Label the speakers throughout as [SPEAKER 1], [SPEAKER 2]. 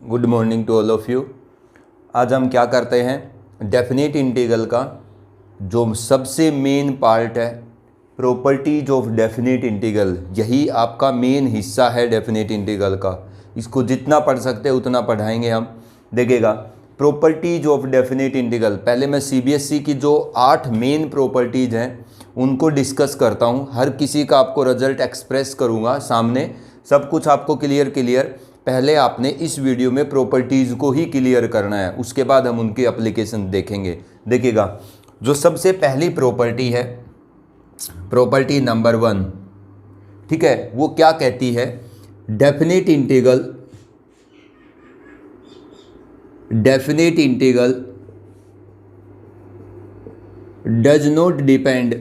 [SPEAKER 1] Good morning to all of you. आज हम क्या करते हैं, डेफिनेट इंटीग्रल का जो सबसे मेन पार्ट है, प्रॉपर्टीज ऑफ डेफिनेट इंटीग्रल, यही आपका मेन हिस्सा है डेफिनेट इंटीग्रल का। इसको जितना पढ़ सकते हैं उतना पढ़ाएंगे हम। देखिएगा, प्रॉपर्टीज ऑफ डेफिनेट इंटीग्रल, पहले मैं सीबीएसई की जो 8 मेन प्रॉपर्टीज हैं उनको डिस्कस करता हूँ। हर किसी का आपको रिजल्ट एक्सप्रेस करूँगा सामने, सब कुछ आपको क्लियर। पहले आपने इस वीडियो में प्रॉपर्टीज़ को ही क्लियर करना है, उसके बाद हम उनकी एप्लीकेशन देखेंगे। देखिएगा, जो सबसे पहली प्रॉपर्टी है, प्रॉपर्टी नंबर 1, ठीक है, वो क्या कहती है, definite integral does not depend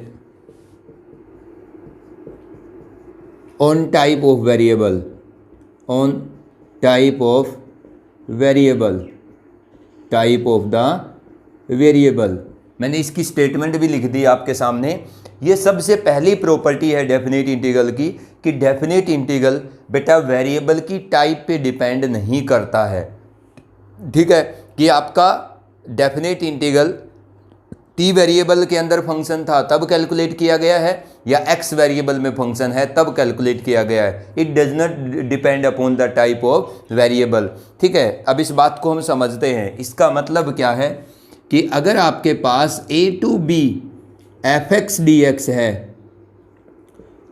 [SPEAKER 1] on type of variable, type of the variable. मैंने इसकी स्टेटमेंट भी लिख दी आपके सामने। ये सबसे पहली प्रॉपर्टी है डेफिनेट इंटीग्रल की कि डेफिनेट इंटीग्रल बेटा वेरिएबल की टाइप पे डिपेंड नहीं करता है। ठीक है, कि आपका डेफिनेट इंटीग्रल टी वेरिएबल के अंदर फंक्शन था तब कैलकुलेट किया गया है, या एक्स वेरिएबल में फंक्शन है तब कैलकुलेट किया गया है। It does not depend upon the type of variable. ठीक है, अब इस बात को हम समझते हैं। इसका मतलब क्या है कि अगर आपके पास a to b F x D x है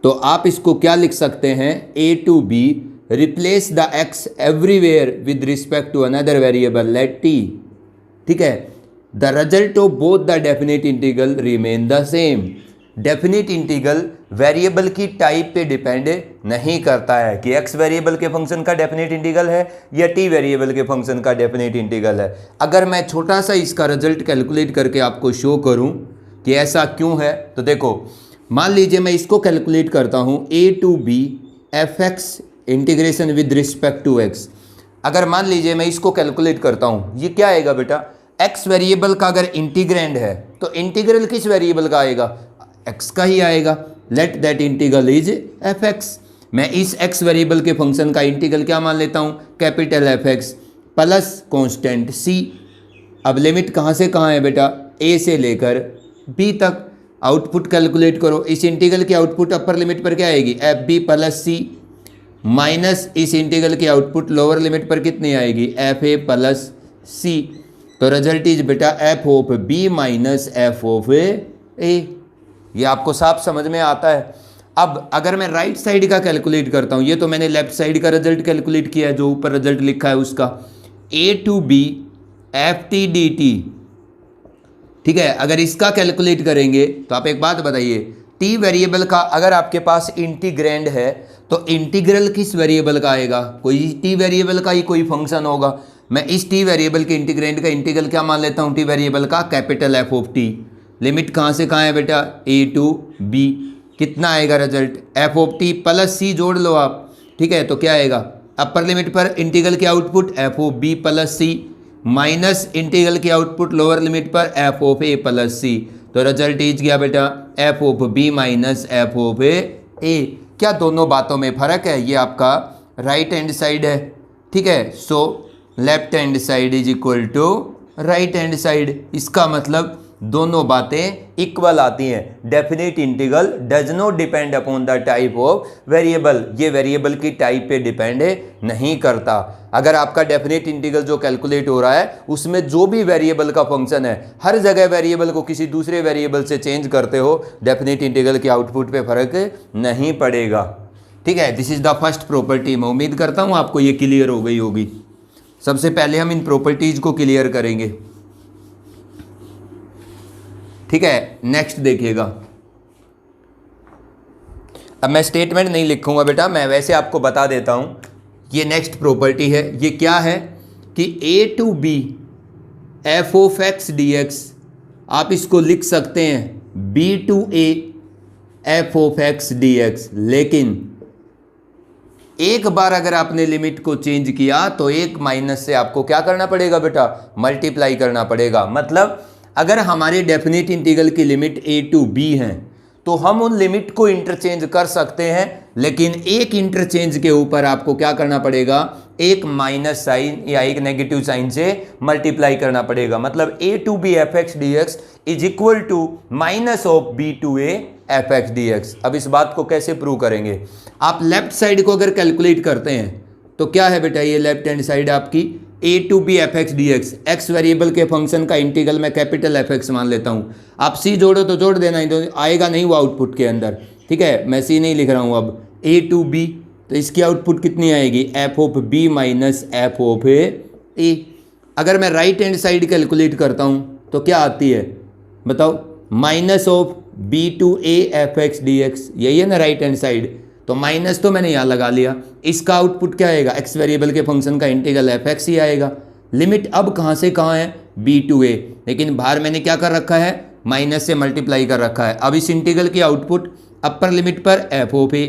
[SPEAKER 1] तो आप इसको क्या लिख सकते हैं, a to b replace the x everywhere with respect to another variable let t। ठीक है, the result of both the definite integral remain the same. Definite integral variable की टाइप पे डिपेंड नहीं करता है कि x वेरिएबल के function का डेफिनेट इंटीग्रल है या t वेरिएबल के फंक्शन का डेफिनेट इंटीग्रल है। अगर मैं छोटा सा इसका रिजल्ट कैलकुलेट करके आपको शो करूं कि ऐसा क्यों है, तो देखो, मान लीजिए मैं इसको कैलकुलेट करता हूं, a to b F x integration with respect to x। अगर मान लीजिए मैं इसको कैलकुलेट करता हूं, ये क्या आएगा बेटा, x वेरिएबल का अगर इंटीग्रैंड है तो इंटीग्रल किस वेरिएबल का आएगा, x का ही आएगा। Let that integral is F x. मैं इस x वेरिएबल के फंक्शन का इंटीग्रल क्या मान लेता हूँ, capital f x plus constant c। अब लिमिट कहाँ से कहाँ है बेटा, a से लेकर b तक। आउटपुट कैलकुलेट करो, इस इंटीग्रल की आउटपुट अपर लिमिट पर क्या आएगी, F B plus C, minus इस इंटीग्रल की आउटपुट लोअर लिमिट पर कितनी आएगी, एफ ए प्लस सी। तो रिजल्ट इज बेटा F of B minus F of A. ये आपको साफ समझ में आता है। अब अगर मैं राइट साइड का कैलकुलेट करता हूं, ये तो मैंने लेफ्ट साइड का रिजल्ट कैलकुलेट किया है, जो ऊपर रिजल्ट लिखा है उसका, A to B F T D T. ठीक है, अगर इसका कैलकुलेट करेंगे तो आप एक बात बताइए, टी वेरिएबल का अगर आपके पास इंटीग्रैंड है तो इंटीग्रल किस वेरिएबल का आएगा, कोई टी वेरिएबल का ही कोई फंक्शन होगा। मैं इस टी वेरिएबल के इंटीग्रैंड का इंटीग्रल क्या मान लेता हूँ, टी वेरिएबल का capital F of T. Limit कहाँ से कहाँ है बेटा, ए टू बी। कितना आएगा result, F of T plus C जोड़ लो आप। ठीक है, तो क्या आएगा, अपर लिमिट पर इंटीग्रल की output F of B plus C, minus integral की आउटपुट लोअर लिमिट पर F of A plus C. तो रिजल्ट इज गया बेटा F of B minus F of A. क्या दोनों बातों में फर्क है, ये आपका राइट हैंड साइड है। ठीक है, so left hand side is equal to right hand side. इसका मतलब दोनों बातें इक्वल आती हैं। Definite integral does not depend upon the type of variable, ये वेरिएबल की टाइप पे डिपेंड नहीं करता। अगर आपका डेफिनेट इंटीग्रल जो कैलकुलेट हो रहा है उसमें जो भी वेरिएबल का फंक्शन है, हर जगह वेरिएबल को किसी दूसरे वेरिएबल से चेंज करते हो, डेफिनेट इंटीग्रल के आउटपुट पे फर्क नहीं पड़ेगा। ठीक है, this is the first property. मैं उम्मीद करता हूँ आपको ये क्लियर हो गई होगी। सबसे पहले हम इन प्रॉपर्टीज को क्लियर करेंगे। ठीक है, नेक्स्ट देखिएगा। अब मैं स्टेटमेंट नहीं लिखूंगा बेटा, मैं वैसे आपको बता देता हूं। ये नेक्स्ट प्रॉपर्टी है, ये क्या है कि a to b f of x D x, आप इसको लिख सकते हैं b to a f of x D x. लेकिन एक बार अगर आपने लिमिट को चेंज किया तो एक माइनस से आपको क्या करना पड़ेगा बेटा, मल्टीप्लाई करना पड़ेगा। मतलब अगर हमारे डेफिनेट इंटीग्रल की लिमिट a टू b है तो हम उन लिमिट को इंटरचेंज कर सकते हैं, लेकिन एक इंटरचेंज के ऊपर आपको क्या करना पड़ेगा, एक माइनस साइन या एक नेगेटिव साइन से मल्टीप्लाई करना पड़ेगा। मतलब a to B F x D x is equal to minus of b to a f x D x. अब इस बात को कैसे प्रूव करेंगे? आप लेफ्ट साइड को अगर कैलकुलेट करते हैं तो क्या है बेटा, ये लेफ्ट हैंड साइड आपकी a to B F x D x, x variable के फंक्शन का इंटीग्रल मैं कैपिटल एफ एक्स मान लेता हूँ। आप c जोड़ो तो जोड़ देना, तो आएगा नहीं वो आउटपुट के अंदर, ठीक है। मैं c नहीं लिख रहा हूँ अब, a टू b, तो इसकी आउटपुट कितनी आएगी, F of b minus F of a। अगर मैं राइट हैंड साइड कैलकुलेट करता हूँ तो क्या आती है बताओ, minus of b to a f x D x, यही है ना राइट हैंड साइड। तो माइनस तो मैंने यहाँ लगा लिया, इसका आउटपुट क्या आएगा, एक्स वेरिएबल के फंक्शन का इंटीग्रल एफ एक्स ही आएगा। लिमिट अब कहाँ से कहाँ है, b टू a, लेकिन बाहर मैंने क्या कर रखा है, माइनस से मल्टीप्लाई कर रखा है। अब इस इंटीग्रल की आउटपुट अपर लिमिट पर एफ ऑफ a,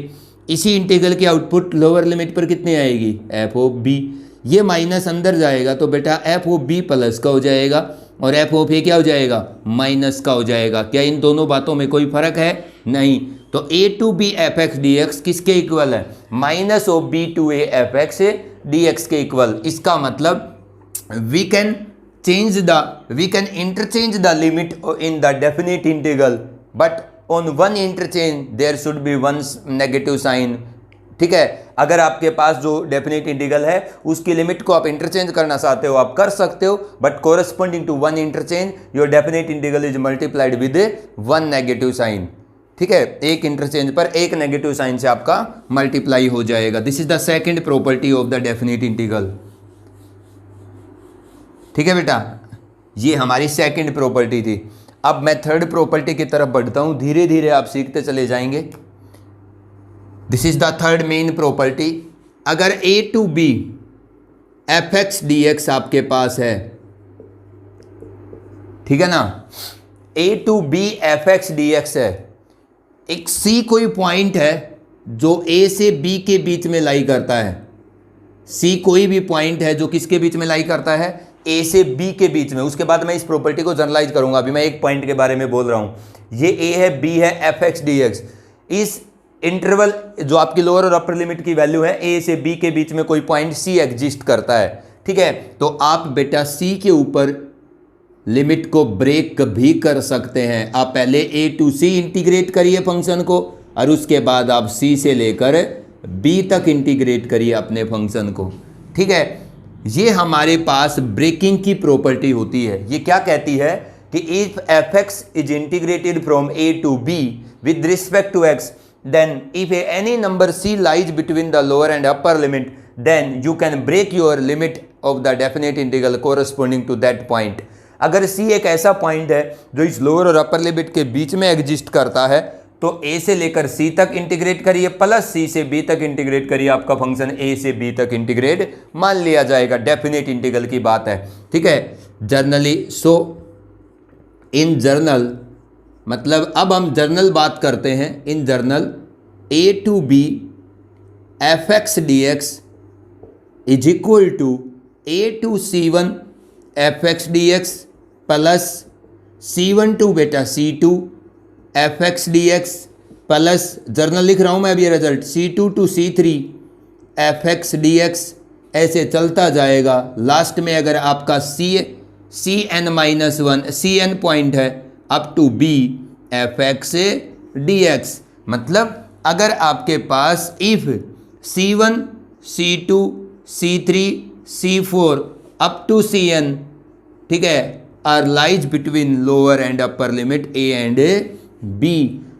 [SPEAKER 1] इसी इंटीग्रल की आउटपुट लोअर लिमिट पर कितनी आएगी, एफ ऑफ b। ये माइनस अंदर जाएगा तो बेटा एफ ऑफ b प्लस का हो जाएगा और एफ ऑफ a क्या हो जाएगा, माइनस का हो जाएगा। क्या इन दोनों बातों में कोई फर्क है, नहीं। तो a to B F x D x किसके इक्वल है, minus of b to a f x D x के इक्वल। इसका मतलब we can interchange the limit in the definite integral, but on one interchange there should be one negative sign, ठीक है। अगर आपके पास जो डेफिनेट इंटीग्रल है उसकी लिमिट को आप इंटरचेंज करना चाहते हो आप कर सकते हो, but corresponding to one interchange your definite integral is multiplied with one negative sign, ठीक है। एक इंटरचेंज पर एक नेगेटिव साइन से आपका मल्टीप्लाई हो जाएगा। This is the second property of the definite integral, ठीक है बेटा, ये हमारी सेकंड प्रॉपर्टी थी। अब मैं थर्ड प्रॉपर्टी की तरफ बढ़ता हूं, धीरे धीरे आप सीखते चले जाएंगे। This is the third main property. अगर a to b F x D x आपके पास है, ठीक है ना, a to b F x D x है, एक c कोई पॉइंट है जो a से b के बीच में लाई करता है। c कोई भी पॉइंट है जो किसके बीच में लाई करता है, a से b के बीच में। उसके बाद मैं इस प्रॉपर्टी को जनरलाइज करूंगा, अभी मैं एक पॉइंट के बारे में बोल रहा हूं। ये a है, b है, एफ एक्स डी एक्स, इस इंटरवल जो आपकी लोअर और अपर लिमिट की वैल्यू है a से b के बीच में कोई पॉइंट c एग्जिस्ट करता है, ठीक है। तो आप बेटा c के ऊपर लिमिट को ब्रेक भी कर सकते हैं। आप पहले a टू c इंटीग्रेट करिए फंक्शन को और उसके बाद आप c से लेकर b तक इंटीग्रेट करिए अपने फंक्शन को, ठीक है। ये हमारे पास ब्रेकिंग की प्रॉपर्टी होती है। ये क्या कहती है कि if f x is integrated from a to b with respect to x, then if any number c lies between the lower and upper limit, then you can break your limit of the definite integral corresponding to that point। अगर c एक ऐसा point है जो इस lower और upper limit के बीच में exist करता है तो a से लेकर c तक इंटीग्रेट करिए प्लस c से b तक इंटीग्रेट करिए, आपका फंक्शन a से b तक इंटीग्रेट मान लिया जाएगा। डेफिनेट इंटीग्रल की बात है, ठीक है। जर्नली सो इन जर्नल, मतलब अब हम जर्नल बात करते हैं। In general a to b F x D x is equal to a to c1 F x D X plus c1 to बेटा c2 F x D X plus, general लिख रहा हूँ मैं अब ये result, c2 to c3 F x D X, ऐसे चलता जाएगा। लास्ट में अगर आपका cn minus one cn point है up to b F x D X. मतलब अगर आपके पास if c1 c2 c3 c4 up to cn, ठीक है, are lies between lower and upper limit a and b,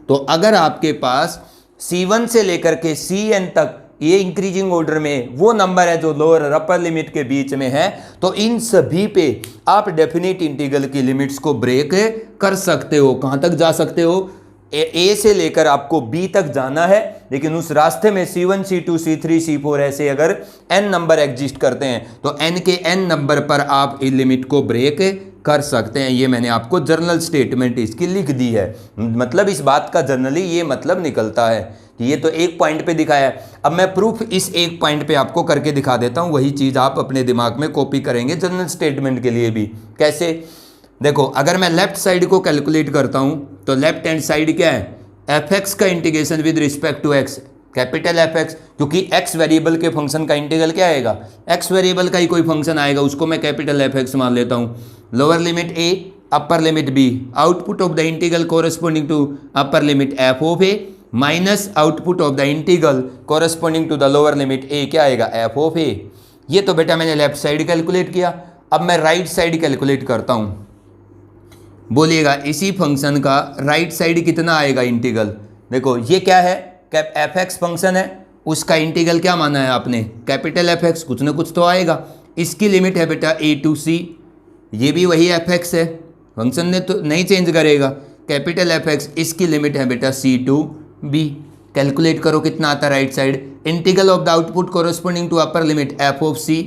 [SPEAKER 1] तो अगर आपके पास c1 से लेकर के cn तक ये इंक्रीजिंग ऑर्डर में वो नंबर है जो लोअर और अपर लिमिट के बीच में है, तो इन सभी पे आप डेफिनेट इंटीग्रल की लिमिट्स को ब्रेक कर सकते हो। कहाँ तक जा सकते हो, ए से लेकर आपको बी तक जाना है, लेकिन उस रास्ते में c1 c2 c3 c4 ऐसे अगर n नंबर एग्जिस्ट करते हैं तो n के n नंबर पर आप इस लिमिट को ब्रेक कर सकते हैं। ये मैंने आपको जर्नल स्टेटमेंट इसकी लिख दी है। मतलब इस बात का जनरली ये मतलब निकलता है कि ये तो एक पॉइंट पे दिखाया है। अब मैं प्रूफ इस एक पॉइंट पे आपको करके दिखा देता हूँ, वही चीज़ आप अपने दिमाग में कॉपी करेंगे जर्नल स्टेटमेंट के लिए भी। कैसे, देखो अगर मैं लेफ्ट साइड को कैलकुलेट करता हूँ तो लेफ्ट हैंड साइड क्या है, एफ एक्स का integration with respect to x capital f x, क्योंकि एक्स वेरिएबल के फंक्शन का इंटीग्रल क्या आएगा, एक्स वेरिएबल का ही कोई फंक्शन आएगा, उसको मैं कैपिटल एफ एक्स मान लेता हूँ। Lower limit A upper limit B, output of the integral corresponding to upper limit F of A minus output of the integral corresponding to the lower limit A क्या आएगा, F of A. ये तो बेटा मैंने left side calculate किया, अब मैं right side calculate करता हूँ। बोलिएगा इसी फंक्शन का राइट साइड कितना आएगा इंटीग्रल। देखो ये क्या है, कैप एफ एक्स फंक्शन है, उसका इंटीग्रल क्या माना है आपने, कैपिटल एफ एक्स, कुछ ना कुछ तो आएगा। इसकी लिमिट है बेटा ए टू सी, ये भी वही एफ एक्स है, फंक्शन ने तो नहीं चेंज करेगा, कैपिटल एफ एक्स, इसकी लिमिट है बेटा सी टू बी। कैलकुलेट करो कितना आता है right side, integral of the output corresponding to upper limit F of C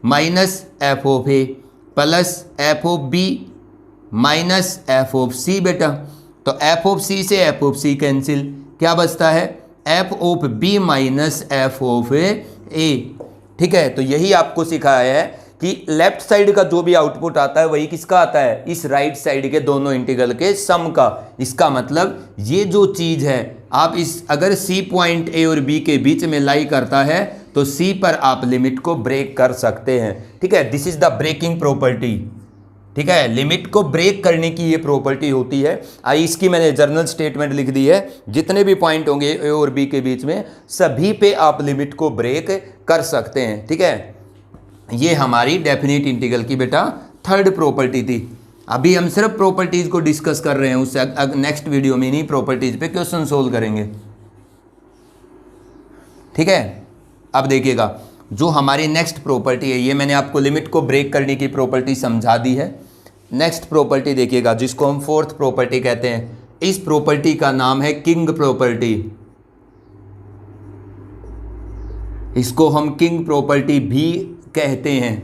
[SPEAKER 1] minus F of A plus F of B minus F of C बेटा। तो F of सी से F of C cancel, क्या बचता है, F of B minus F of A. ठीक है, तो यही आपको सिखाया है कि लेफ्ट साइड का जो भी आउटपुट आता है वही किसका आता है, इस राइट साइड के दोनों इंटीग्रल के सम का। इसका मतलब ये जो चीज़ है, आप इस अगर सी पॉइंट ए और बी के बीच में लाई करता है तो सी पर आप लिमिट को ब्रेक कर सकते हैं। ठीक है, this is the breaking property. ठीक है, लिमिट को ब्रेक करने की ये प्रॉपर्टी होती है। आई इसकी मैंने जर्नल स्टेटमेंट लिख दी है, जितने भी पॉइंट होंगे ए और बी के बीच में सभी पे आप लिमिट को ब्रेक कर सकते हैं। ठीक है, ये हमारी डेफिनेट इंटीग्रल की बेटा थर्ड प्रॉपर्टी थी। अभी हम सिर्फ प्रॉपर्टीज को डिस्कस कर रहे हैं, उससे नेक्स्ट वीडियो में इन्हीं प्रॉपर्टीज पे क्वेश्चन सोल्व करेंगे। ठीक है, अब देखिएगा जो हमारी नेक्स्ट प्रॉपर्टी है, ये मैंने आपको लिमिट को ब्रेक करने की प्रॉपर्टी समझा दी है। नेक्स्ट प्रॉपर्टी देखिएगा जिसको हम फोर्थ प्रॉपर्टी कहते हैं, इस प्रॉपर्टी का नाम है किंग प्रॉपर्टी। इसको हम किंग प्रॉपर्टी भी कहते हैं।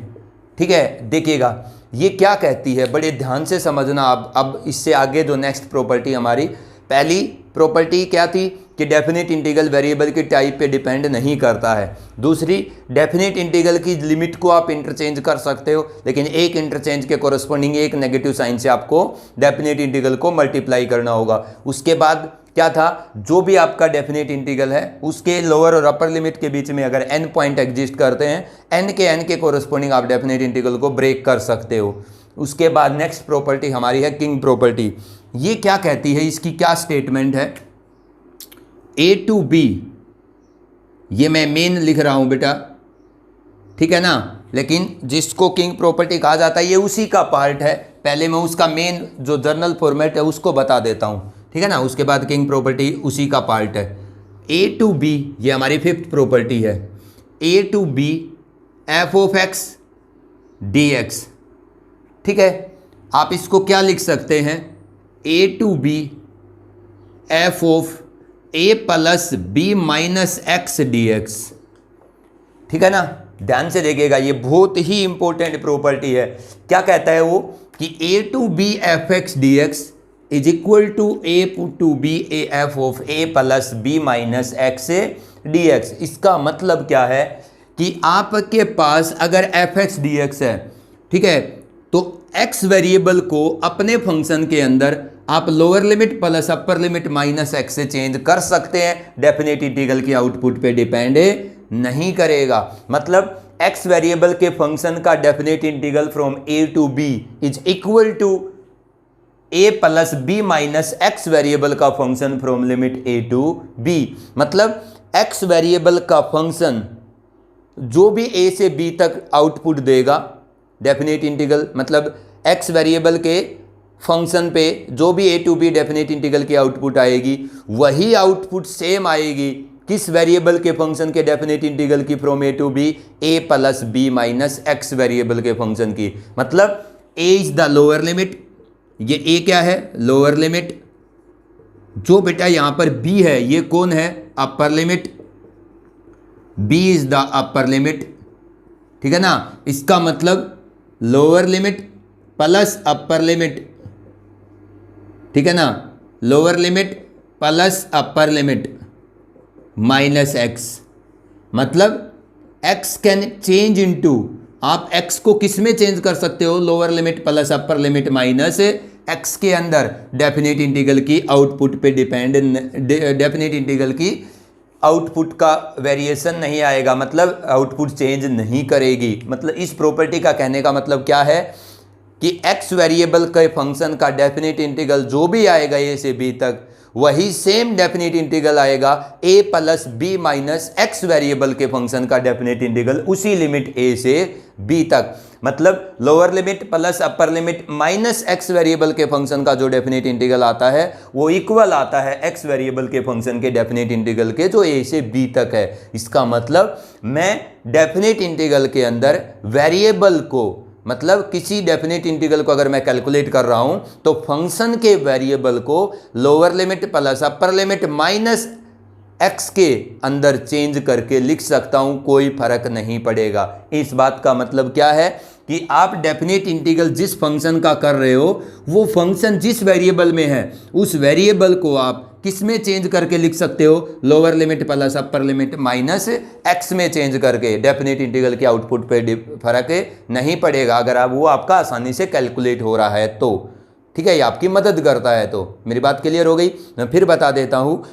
[SPEAKER 1] ठीक है, देखिएगा ये क्या कहती है, बड़े ध्यान से समझना आप। अब इससे आगे जो नेक्स्ट प्रॉपर्टी हमारी, पहली प्रॉपर्टी क्या थी कि डेफिनेट इंटीग्रल वेरिएबल की टाइप पे डिपेंड नहीं करता है। दूसरी, डेफिनेट इंटीग्रल की लिमिट को आप इंटरचेंज कर सकते हो, लेकिन एक इंटरचेंज के कोरस्पॉन्डिंग एक नेगेटिव साइन से आपको डेफिनेट इंटीग्रल को मल्टीप्लाई करना होगा। उसके बाद क्या था, जो भी आपका डेफिनेट इंटीग्रल है उसके लोअर और अपर लिमिट के बीच में अगर एन पॉइंट एग्जिस्ट करते हैं, एन के कोरस्पॉन्डिंग आप डेफिनेट इंटीग्रल को ब्रेक कर सकते हो। उसके बाद नेक्स्ट प्रॉपर्टी हमारी है किंग प्रॉपर्टी। ये क्या कहती है, इसकी क्या स्टेटमेंट है, ए टू बी, ये मैं मेन लिख रहा हूं बेटा, ठीक है ना, लेकिन जिसको किंग प्रॉपर्टी कहा जाता है ये उसी का पार्ट है। पहले मैं उसका मेन जो जर्नल फॉर्मेट है उसको बता देता हूं, ठीक है ना, उसके बाद किंग प्रॉपर्टी उसी का पार्ट है। ए टू बी, ये हमारी फिफ्थ प्रॉपर्टी है, A to B F of x D X. ठीक है, आप इसको क्या लिख सकते हैं, A to B F of A plus B minus X D X. ठीक है ना, ध्यान से देखिएगा, ये बहुत ही इंपॉर्टेंट प्रॉपर्टी है। क्या कहता है वो कि A to B F x D x is equal to A to B A F of A plus B minus X D X. इसका मतलब क्या है कि आपके पास अगर एफ एक्स डी एक्स है, ठीक है, तो एक्स वेरिएबल को अपने फंक्शन के अंदर आप lower limit plus upper limit minus X से चेंज कर सकते हैं, डेफिनेट इंटीग्रल की आउटपुट पे डिपेंड नहीं करेगा। मतलब एक्स वेरिएबल के फंक्शन का definite integral from A to B is equal to A plus B minus x variable का function from limit A to B. मतलब एक्स वेरिएबल का फंक्शन जो भी ए से बी तक आउटपुट देगा, डेफिनेट इंटीग्रल मतलब एक्स वेरिएबल के फंक्शन पे जो भी ए टू बी डेफिनेट इंटीग्रल की आउटपुट आएगी, वही आउटपुट सेम आएगी किस वेरिएबल के फंक्शन के डेफिनेट इंटीग्रल की from A to B, a plus B minus x variable के फंक्शन की। मतलब a is the lower limit, ये ए क्या है, लोअर लिमिट, जो बेटा यहां पर बी है ये कौन है, upper limit, b is the upper limit. ठीक है ना, इसका मतलब lower limit plus upper limit, ठीक है ना, lower limit plus upper limit minus x. मतलब एक्स कैन चेंज इनटू, आप एक्स को किस में चेंज कर सकते हो, lower limit plus upper limit minus x के अंदर डेफिनेट इंटीग्रल की आउटपुट पे डिपेंड, डेफिनेट इंटीग्रल की आउटपुट का वेरिएशन नहीं आएगा, मतलब आउटपुट चेंज नहीं करेगी। मतलब इस प्रॉपर्टी का कहने का मतलब क्या है कि x वेरिएबल के फंक्शन का डेफिनेट इंटीग्रल जो भी आएगा a से b तक, वही सेम डेफिनेट इंटीग्रल आएगा a plus b minus x variable के फंक्शन का डेफिनेट इंटीग्रल उसी लिमिट a से b तक। मतलब lower limit plus upper limit minus x variable के फंक्शन का जो डेफिनेट इंटीग्रल आता है वो इक्वल आता है एक्स वेरिएबल के फंक्शन के डेफिनेट इंटीग्रल के जो a से b तक है। इसका मतलब मैं डेफिनेट इंटीग्रल के अंदर वेरिएबल को, मतलब किसी डेफिनेट इंटीग्रल को अगर मैं कैलकुलेट कर रहा हूं तो फंक्शन के वेरिएबल को lower limit plus upper limit minus x के अंदर चेंज करके लिख सकता हूं, कोई फर्क नहीं पड़ेगा। इस बात का मतलब क्या है कि आप डेफिनेट इंटीग्रल जिस फंक्शन का कर रहे हो वो फंक्शन जिस वेरिएबल में है उस वेरिएबल को आप किस में चेंज करके लिख सकते हो, lower limit plus upper limit minus x में चेंज करके। डेफिनेट इंटीग्रल के आउटपुट पे फर्क नहीं पड़ेगा अगर आप वो आपका आसानी से कैलकुलेट हो रहा है तो, ठीक है, ये आपकी मदद करता है। तो मेरी बात क्लियर हो गई। मैं फिर बता देता हूँ,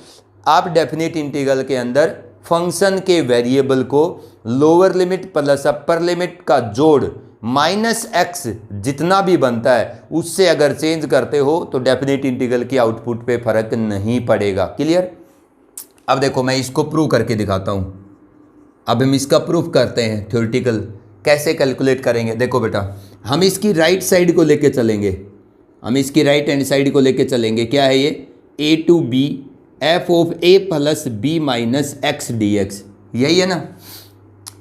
[SPEAKER 1] आप डेफिनेट इंटीग्रल के अंदर फंक्शन के वेरिएबल को lower limit plus upper limit का जोड़ माइनस एक्स जितना भी बनता है उससे अगर चेंज करते हो तो डेफिनेट इंटीग्रल की आउटपुट पे फर्क नहीं पड़ेगा। क्लियर। अब देखो मैं इसको प्रूव करके दिखाता हूं। अब हम इसका प्रूफ करते हैं थ्योरेटिकल, कैसे कैलकुलेट करेंगे। देखो बेटा, हम इसकी राइट साइड को लेके चलेंगे, हम इसकी राइट हैंड साइड को लेके चलेंगे। क्या है ये, A to B F of A plus B minus X D x, यही है ना।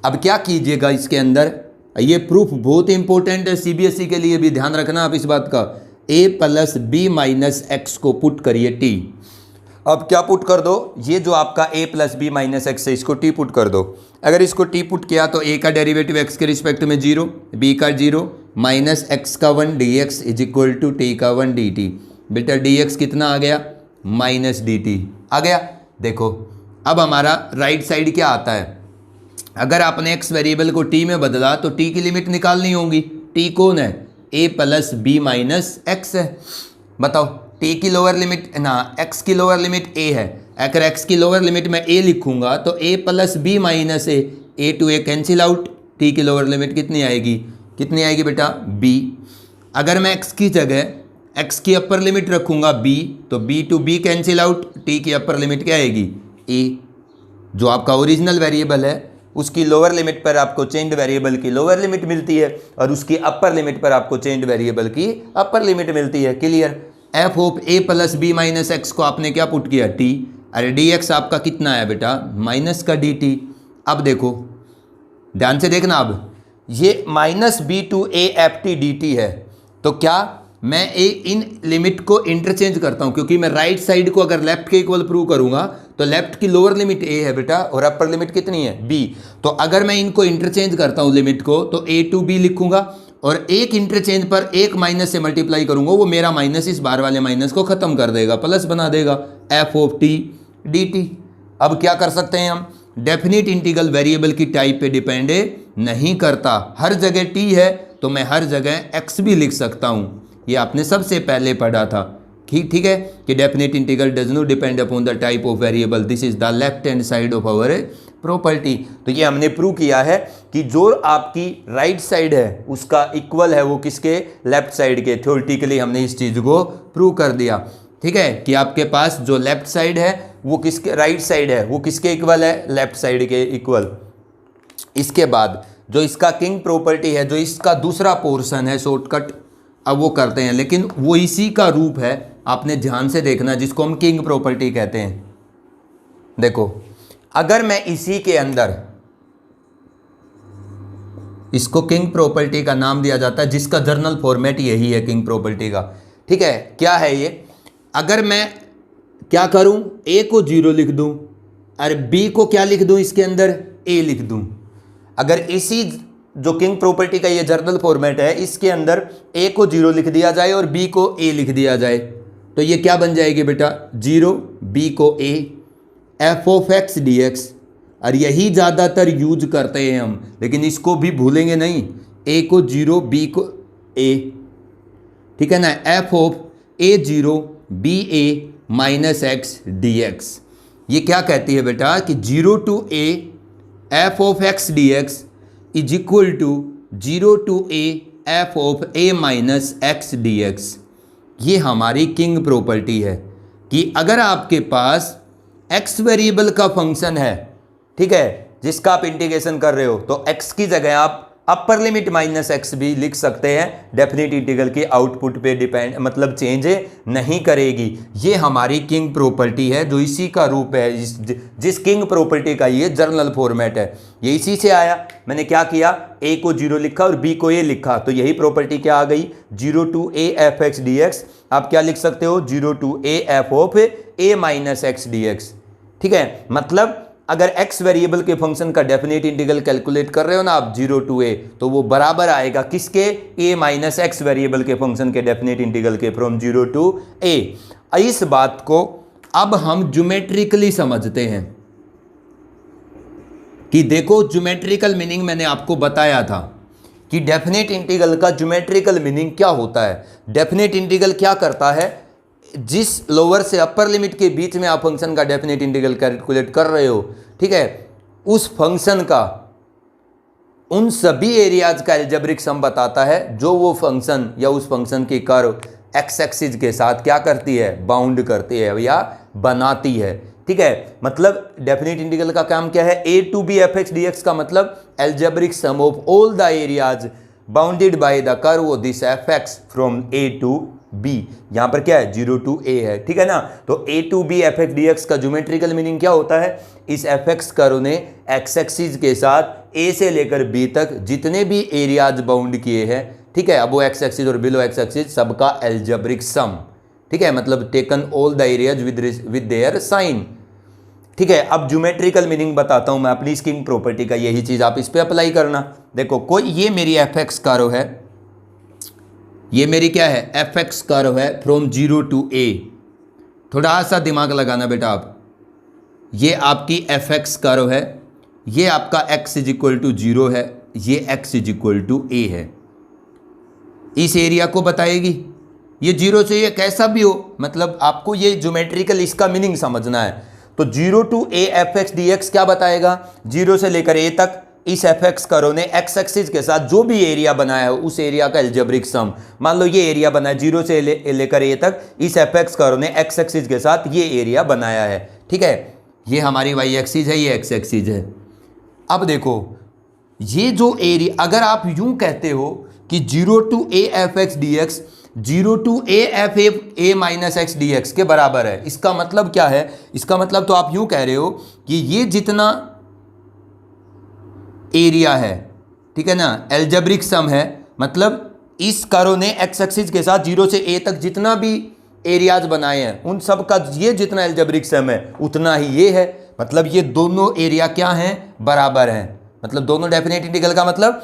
[SPEAKER 1] अब क्या कीजिएगा इसके अंदर, ये प्रूफ बहुत इंपॉर्टेंट है सीबीएसई के लिए भी, ध्यान रखना आप इस बात का। a plus B minus x को पुट करिए t। अब क्या पुट कर दो, ये जो आपका a plus B minus x है इसको t पुट कर दो। अगर इसको t पुट किया तो a का डेरिवेटिव x के रिस्पेक्ट में 0, b का 0 माइनस एक्स का 1 dx is equal to t का 1 dt। बेटा dx कितना आ गया, माइनस dt आ गया। देखो अब हमारा राइट साइड क्या आता है, अगर आपने x वेरिएबल को t में बदला तो t की लिमिट निकालनी होगी। t कौन है, a plus B minus x है। बताओ t की लोअर लिमिट ना, x की लोअर लिमिट a है। अगर x की लोअर लिमिट में a लिखूंगा तो a plus B minus a to a cancel out. t की लोअर लिमिट कितनी आएगी, कितनी आएगी बेटा, b। अगर मैं x की जगह x की अपर लिमिट रखूंगा b तो b to b cancel out. t की अपर लिमिट क्या आएगी, a। जो आपका ओरिजिनल वेरिएबल है उसकी लोअर लिमिट पर आपको चेंज्ड वेरिएबल की लोअर लिमिट मिलती है और उसकी अपर लिमिट पर आपको चेंज्ड वेरिएबल की अपर लिमिट मिलती है। Clear. F of A plus B minus x को आपने क्या पुट किया, टी। अरे डी एक्स आपका कितना है बेटा, माइनस का डी टी। अब देखो ध्यान से देखना, अब ये minus b to a f T D t है तो क्या मैं इन लिमिट को इंटरचेंज करता हूं, क्योंकि मैं राइट साइड को अगर लेफ्ट के इक्वल प्रूव करूंगा तो लेफ्ट की लोअर लिमिट a है बेटा और अपर लिमिट कितनी है b। तो अगर मैं इनको इंटरचेंज करता हूं लिमिट को तो a टू b लिखूंगा और एक इंटरचेंज पर एक माइनस से मल्टीप्लाई करूंगा, वो मेरा माइनस इस बार वाले माइनस को खत्म कर देगा, प्लस बना देगा, F of T D T. अब क्या कर सकते हैं हम, डेफिनेट इंटीग्रल वेरिएबल की टाइप पे डिपेंड नहीं करता, हर जगह t है तो मैं हर जगह x भी लिख सकता हूं। ये आपने सबसे पहले पढ़ा था, ठीक है, कि definite integral does not depend upon the type of variable, this is the left hand side of our property. तो ये हमने प्रूव किया है कि जो आपकी राइट साइड है उसका इक्वल है वो किसके, लेफ्ट साइड के। थ्योरेटिकली हमने इस चीज़ को प्रूव कर दिया, ठीक है, कि आपके पास जो लेफ्ट साइड है वो किसके, राइट साइड है वो किसके इक्वल है, लेफ्ट साइड के इक्वल। इसके बाद जो इसका किंग प्रॉपर्टी है, जो इसका दूसरा पोर्शन है शॉर्टकट, अब वो करते हैं, लेकिन वो इसी का रूप है, आपने ध्यान से देखना, जिसको हम किंग प्रॉपर्टी कहते हैं। देखो अगर मैं इसी के अंदर, इसको किंग प्रॉपर्टी का नाम दिया जाता है, जिसका जर्नल फॉर्मेट यही है किंग प्रॉपर्टी का, ठीक है। क्या है ये, अगर मैं क्या करूं, a को 0 लिख दूं और b को क्या लिख दूं, इसके अंदर a लिख दूं। अगर इसी जो किंग प्रॉपर्टी का ये जर्नल फॉर्मेट है इसके अंदर a को 0 लिख दिया जाए और b को a लिख दिया जाए तो ये क्या बन जाएगी बेटा, 0, b को a, f of x dx। और यही ज़्यादातर यूज करते हैं हम, लेकिन इसको भी भूलेंगे नहीं, a को 0 b को a, ठीक है ना, f of a 0 b a minus X D x. ये क्या कहती है बेटा कि 0 to a f of x dx is equal to 0 to a f of a minus x dx। ये हमारी किंग प्रॉपर्टी है कि अगर आपके पास x वेरिएबल का फंक्शन है, ठीक है, जिसका आप इंटीग्रेशन कर रहे हो, तो x की जगह आप अपर लिमिट माइनस एक्स भी लिख सकते हैं। डेफिनेट इंटीग्रल की आउटपुट पे डिपेंड मतलब चेंज नहीं करेगी। ये हमारी किंग प्रॉपर्टी है, जो इसी का रूप है, जिस किंग प्रॉपर्टी का ये जर्नल फॉर्मेट है, ये इसी से आया। मैंने क्या किया, a को 0 लिखा और b को a लिखा, तो यही प्रॉपर्टी क्या आ गई, 0 to a f x dx। आप क्या लिख सकते हो, 0 to a f of a minus x dx। ठीक है, मतलब अगर x वेरिएबल के फंक्शन का डेफिनेट इंटीग्रल कैलकुलेट कर रहे हो ना आप 0 to a, तो वो बराबर आएगा किसके, a माइनस एक्स वेरिएबल के फंक्शन के डेफिनेट इंटीग्रल के, फ्रॉम 0 to a। इस बात को अब हम ज्योमेट्रिकली समझते हैं कि देखो, ज्योमेट्रिकल मीनिंग मैंने आपको बताया था कि डेफिनेट इंटीग्रल का ज्योमेट्रिकल मीनिंग क्या होता है। डेफिनेट इंटीग्रल क्या करता है, जिस लोअर से अपर लिमिट के बीच में आप फंक्शन का डेफिनेट इंटीग्रल कैलकुलेट कर रहे हो, ठीक है, उस फंक्शन का उन सभी एरियाज का एल्जेब्रिक सम बताता है जो वो फंक्शन या उस फंक्शन की कर्व एक्स एक्सिस के साथ क्या करती है, बाउंड करती है या बनाती है। ठीक है, मतलब डेफिनेट इंटीग्रल का काम क्या है, a to b f x dx का मतलब algebraic sum of all the areas bounded by the curve this F x from a to b। यहां पर क्या है, 0 to a है, ठीक है ना। तो a to b f x dx का ज्योमेट्रिकल मीनिंग क्या होता है, इस एफ एक्स कर्व ने एक्स एक्सिस के साथ a से लेकर b तक जितने भी एरियाज बाउंड किए हैं, ठीक है, अब वो एक्स एक्सिस और बिलो एक्स एक्सिस सबका एल्जेब्रिक सम, ठीक है, मतलब taken all the areas with their sign. ठीक है, अब ज्योमेट्रिकल मीनिंग बताता हूं मैं अपनी स्किंग प्रॉपर्टी का, यही चीज आप इस पे अप्लाई करना। देखो, कोई ये मेरी एफ एक्स कर्व है, ये मेरी क्या है, एफ एक्स कर्व है फ्रॉम 0 to a। थोड़ा सा दिमाग लगाना बेटा आप, ये आपकी एफ एक्स कर्व है, ये आपका x इज इक्वल टू 0 है, ये x is equal to a है। इस एरिया को बताएगी, ये 0 से ये कैसा भी हो, मतलब आपको ये ज्योमेट्रिकल इसका मीनिंग समझना है। तो 0 to a f x D x क्या बताएगा, 0 से लेकर a तक इस एफ एक्स कर्व ने एक्स एक्सिस के साथ जो भी एरिया बनाया है उस एरिया का एल्जेब्रिक सम। मान लो ये एरिया बना है 0 से लेकर a तक, इस एफ एक्स कर्व ने एक्स एक्सिस के साथ ये एरिया बनाया है, ठीक है, ये हमारी वाई एक्सिस है, ये एक्स एक्सिस है। अब देखो, ये जो एरिया, अगर आप यूं कहते हो कि 0 to a f x D x 0 to a f a minus X D x के बराबर है, इसका मतलब क्या है, इसका मतलब तो आप यूं कह रहे हो कि ये जितना एरिया है, ठीक है ना, एल्जेब्रिक सम है, मतलब इस कर्व ने एक्स एक्सिस के साथ 0 से a तक जितना भी एरियाज बनाए हैं उन सब का ये जितना एल्जेब्रिक सम है उतना ही ये है। मतलब ये दोनों एरिया क्या हैं, बराबर हैं। मतलब दोनों डेफिनेट इंटीग्रल का मतलब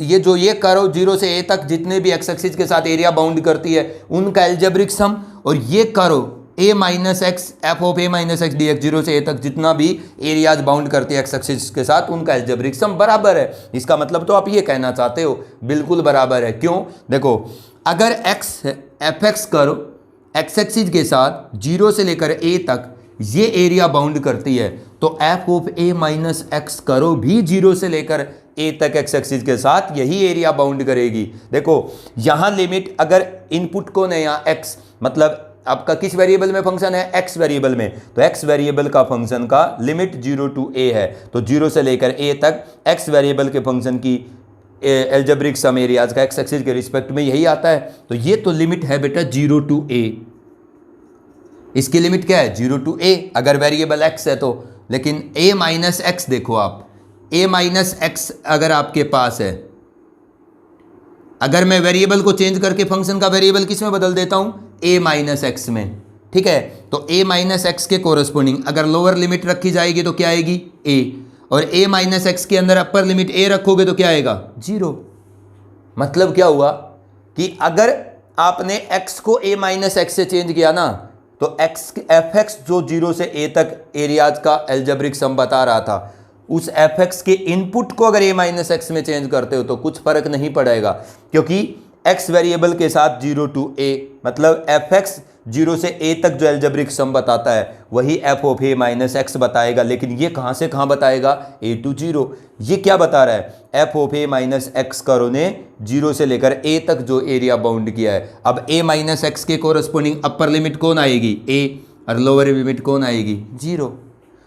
[SPEAKER 1] ये जो ये कर्व 0 से a तक जितने भी एक्स एक्सिस के साथ एरिया बाउंड करती है उनका एल्जेब्रिक सम, और ये curve a minus x F of a minus X D x 0 से a तक जितना भी एरियाज बाउंड करती है एक्स एक्सिस के साथ उनका एल्जेब्रिक सम बराबर है। इसका मतलब तो आप ये कहना चाहते हो, बिल्कुल बराबर है। क्यों, देखो, अगर F x curve x axis के साथ 0 से लेकर a तक ये एरिया बाउंड करती है, तो F of a minus x curve भी 0 से लेकर a तक एक्स एक्सिस के साथ यही एरिया बाउंड करेगी। देखो, यहाँ लिमिट अगर इनपुट को ने यहाँ x, मतलब आपका किस वेरिएबल में फंक्शन है, x वेरिएबल में, तो x वेरिएबल का फंक्शन का लिमिट 0 to a है, तो 0 से लेकर a तक x वेरिएबल के फंक्शन की एल्जेब्रिक सम एरियाज का एक्स एक्सिस के रिस्पेक्ट में यही आता है। तो ये तो लिमिट है बेटा 0 to a, इसकी लिमिट क्या है, 0 to a अगर वेरिएबल x है तो। लेकिन a माइनस एक्स देखो आप, a माइनस एक्स अगर आपके पास है, अगर मैं वेरिएबल को चेंज करके फंक्शन का वेरिएबल किस में बदल देता हूं, a माइनस एक्स में, ठीक है, तो a माइनस एक्स के कोरस्पोंडिंग अगर लोअर लिमिट रखी जाएगी तो क्या आएगी, a, और a माइनस एक्स के अंदर अपर लिमिट a रखोगे तो क्या आएगा, 0। मतलब क्या हुआ कि अगर आपने x को a माइनस एक्स से चेंज किया ना, तो एफ एक्स जो 0 से a तक एरियाज का एल्जेब्रिक सम बता रहा था, उस एफ एक्स के इनपुट को अगर a माइनस एक्स में चेंज करते हो तो कुछ फर्क नहीं पड़ेगा, क्योंकि x वेरिएबल के साथ 0 to a, मतलब एफ एक्स जीरो से ए तक जो एल्जेब्रिक सम बताता है वही F of A minus x बताएगा, लेकिन ये कहाँ से कहाँ बताएगा, ए टू जीरो। ये क्या बता रहा है, F of A minus x करो ने जीरो से लेकर ए तक जो एरिया बाउंड किया है। अब ए माइनस एक्स के कोरस्पोंडिंग अपर लिमिट कौन आएगी, ए, और लोअर लिमिट कौन आएगी, जीरो।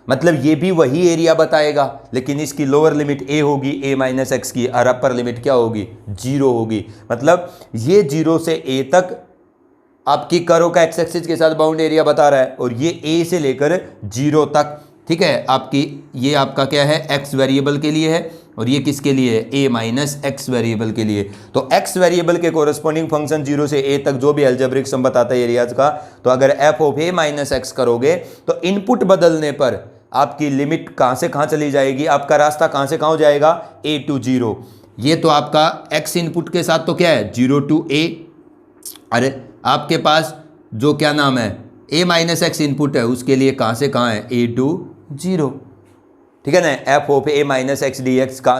[SPEAKER 1] मतलब ये भी वही एरिया बताएगा, लेकिन इसकी लोअर लिमिट ए होगी ए माइनस एक्स की, और अपर लिमिट क्या होगी, जीरो होगी। मतलब ये जीरो से ए तक आपकी करो का एक्स एक्सिस के साथ बाउंड एरिया बता रहा है, और ये ए से लेकर जीरो तक, ठीक है, आपकी ये आपका क्या है, एक्स वेरिएबल के लिए है, और ये किसके लिए है, ए माइनस एक्स वेरिएबल के लिए। तो एक्स वेरिएबल के कोरस्पोंडिंग फंक्शन जीरो से ए तक जो भी एल्जेब्रिक सम बताता है एरियाज का, तो अगर F of A minus x करोगे तो इनपुट बदलने पर आपकी लिमिट कहाँ से कहाँ चली जाएगी, आपका रास्ता कहाँ से कहाँ हो जाएगा, ए टू जीरो। ये तो आपका एक्स इनपुट के साथ तो क्या है, जीरो टू ए, अरे आपके पास जो क्या नाम है ए माइनस एक्स इनपुट है उसके लिए कहाँ से कहाँ है, ए टू जीरो, ठीक है ना। F of A minus X D x का